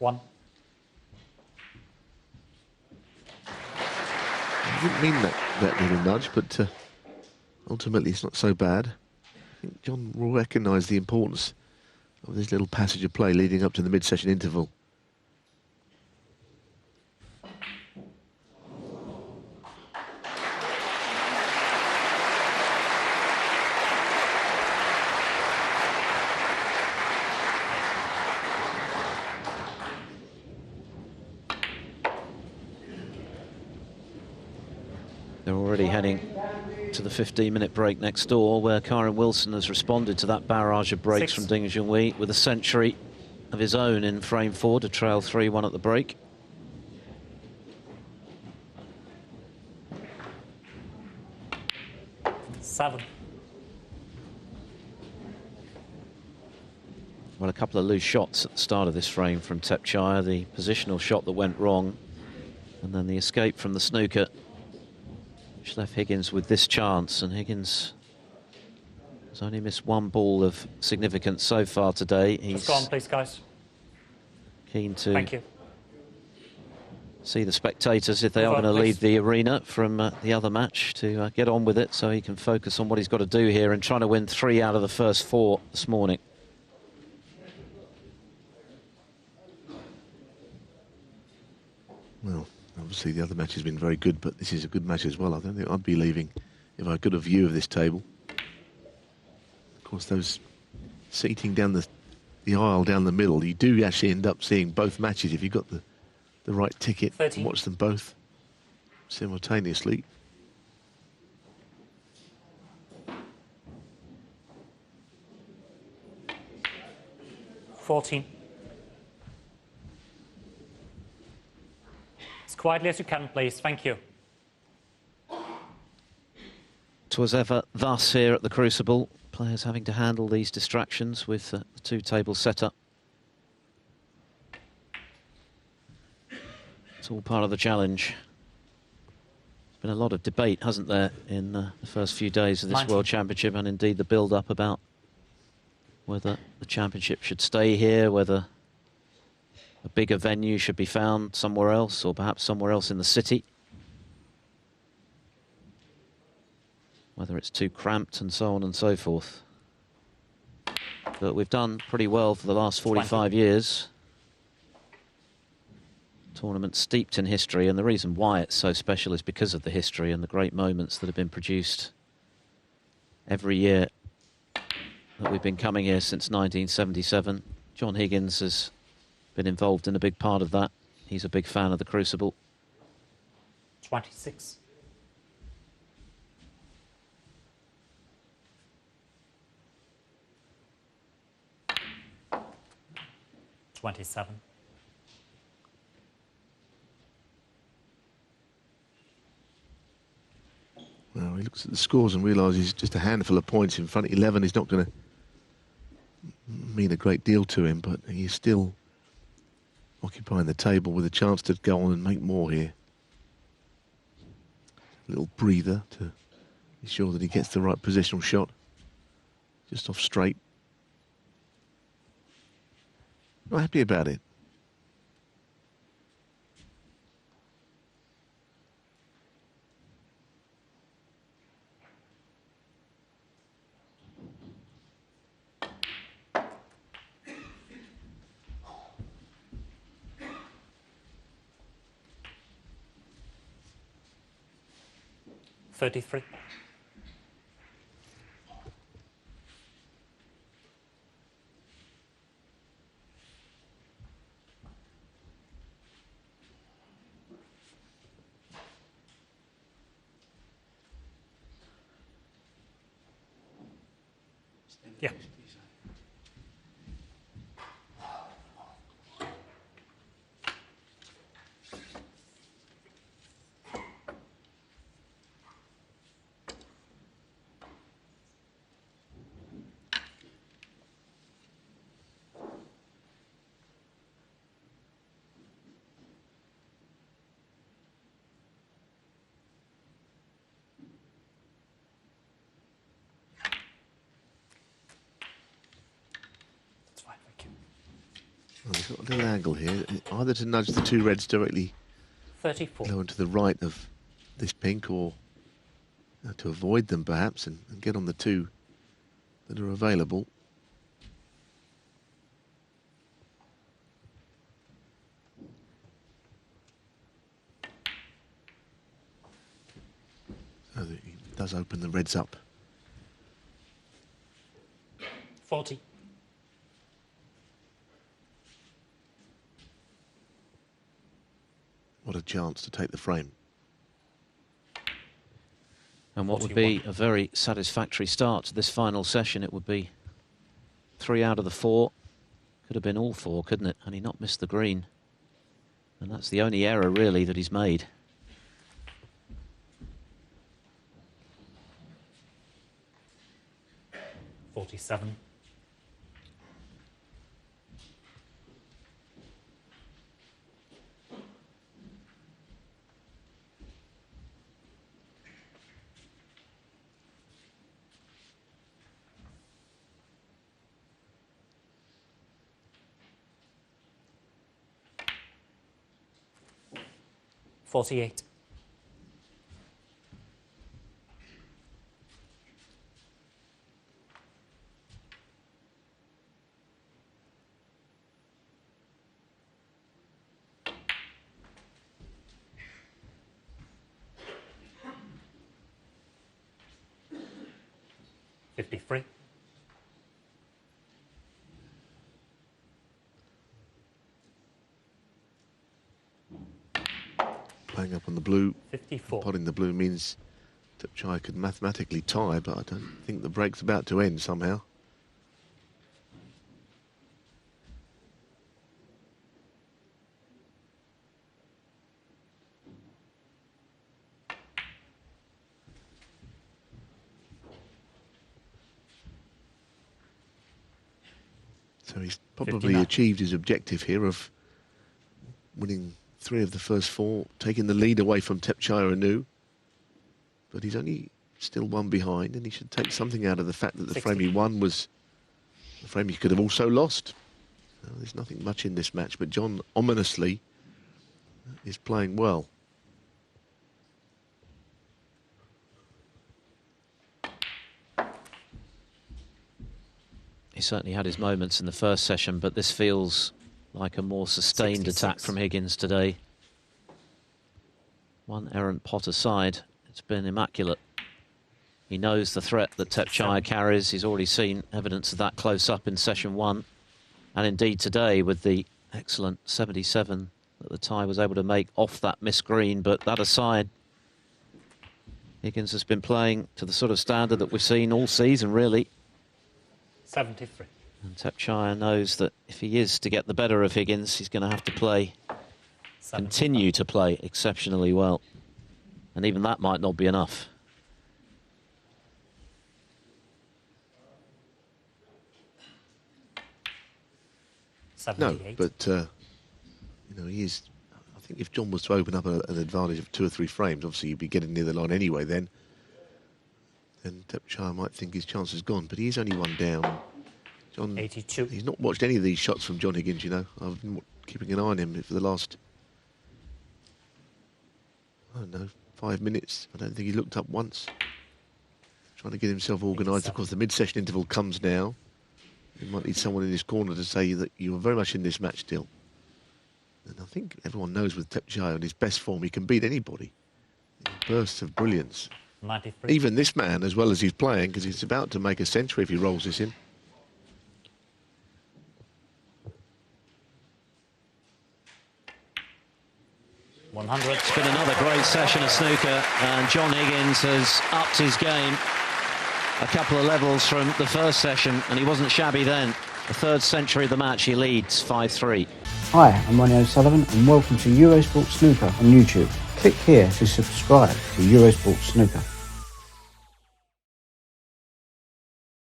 1. I didn't mean that little nudge, but ultimately it's not so bad. I think John will recognise the importance of this little passage of play leading up to the mid-session interval. They're already heading to the 15-minute break next door, where Kyron Wilson has responded to that barrage of breaks 6. from Ding Junhui with a century of his own in frame 4 to trail 3-1 at the break. Seven. Well, a couple of loose shots at the start of this frame from Thepchaiya, the positional shot that went wrong, and then the escape from the snooker, which left Higgins with this chance, and Higgins has only missed one ball of significance so far today. He's Just go on, please, guys. keen to Thank you. see the spectators, if they are Move on, going to leave please. the arena from the other match, to get on with it so he can focus on what he's got to do here and trying to win 3 out of the first 4 this morning. Well, obviously the other match has been very good, but this is a good match as well. I don't think I'd be leaving if I got a view of this table. Of course, those seating down the aisle down the middle, you do actually end up seeing both matches if you've got the right ticket 13. and watch them both simultaneously. $14. As quietly as you can, please. Thank you. 'Twas ever thus here at the Crucible, players having to handle these distractions with the 2-table setup. It's all part of the challenge. There's been a lot of debate, hasn't there, in the first few days of this 19. World Championship, and indeed the build-up about whether the championship should stay here, whether a bigger venue should be found somewhere else, or perhaps somewhere else in the city. Whether it's too cramped and so on and so forth. But we've done pretty well for the last 45 years. Tournament steeped in history, and the reason why it's so special is because of the history and the great moments that have been produced every year that we've been coming here since 1977. John Higgins has been involved in a big part of that. He's a big fan of the Crucible. 26. $27. Well, he looks at the scores and realises just a handful of points in front. 11 is not going to mean a great deal to him, but he's still occupying the table with a chance to go on and make more here. A little breather to be sure that he gets the right positional shot. Just off straight. Not happy about it. $33. Yeah. Well, he's got a little angle here, either to nudge the two reds directly 34. low and to the right of this pink, or to avoid them perhaps and get on the two that are available. So that he does open the reds up. 40. What a chance to take the frame. And what would be a very satisfactory start to this final session. It would be 3 out of the 4. Could have been all 4, couldn't it? And he not missed the green. And that's the only error, really, that he's made. $47. $48. $53. Playing up on the blue. 54. Potting the blue means Thepchaiya could mathematically tie, but I don't think the break's about to end somehow. So he's probably 59. achieved his objective here of winning 3 of the first 4, taking the lead away from Thepchaiya Un-Nooh. But he's only still 1 behind, and he should take something out of the fact that the 60. frame he won was the frame he could have also lost. There's nothing much in this match, but John ominously is playing well. He certainly had his moments in the first session, but this feels like a more sustained 66. attack from Higgins today. 1 errant pot aside, it's been immaculate. He knows the threat that Thepchaiya carries. He's already seen evidence of that close up in session 1. And indeed today with the excellent 77 that the tie was able to make off that missed green. But that aside, Higgins has been playing to the sort of standard that we've seen all season, really. 73. And Thepchaiya knows that if he is to get the better of Higgins, he's going to have to play, 75. continue to play exceptionally well. And even that might not be enough. No, 78. but you know, he is. I think if John was to open up an advantage of 2 or 3 frames, obviously he'd be getting near the line anyway. Then Thepchaiya might think his chance is gone, but he is only 1 down. John, 82. he's not watched any of these shots from John Higgins. You know, I've been keeping an eye on him for the last, I don't know, 5 minutes. I don't think he looked up once. Trying to get himself organised. Of course, the mid-session interval comes now. He might need someone in his corner to say that you are very much in this match still. And I think everyone knows with Thepchaiya in his best form, he can beat anybody. Bursts of brilliance. 93. Even this man, as well as he's playing, because he's about to make a century if he rolls this in. It's been another great session of snooker, and John Higgins has upped his game a couple of levels from the first session, and he wasn't shabby then. The 3rd century of the match, he leads 5-3. Hi, I'm Ronnie O'Sullivan and welcome to Eurosport Snooker on YouTube. Click here to subscribe to Eurosport Snooker.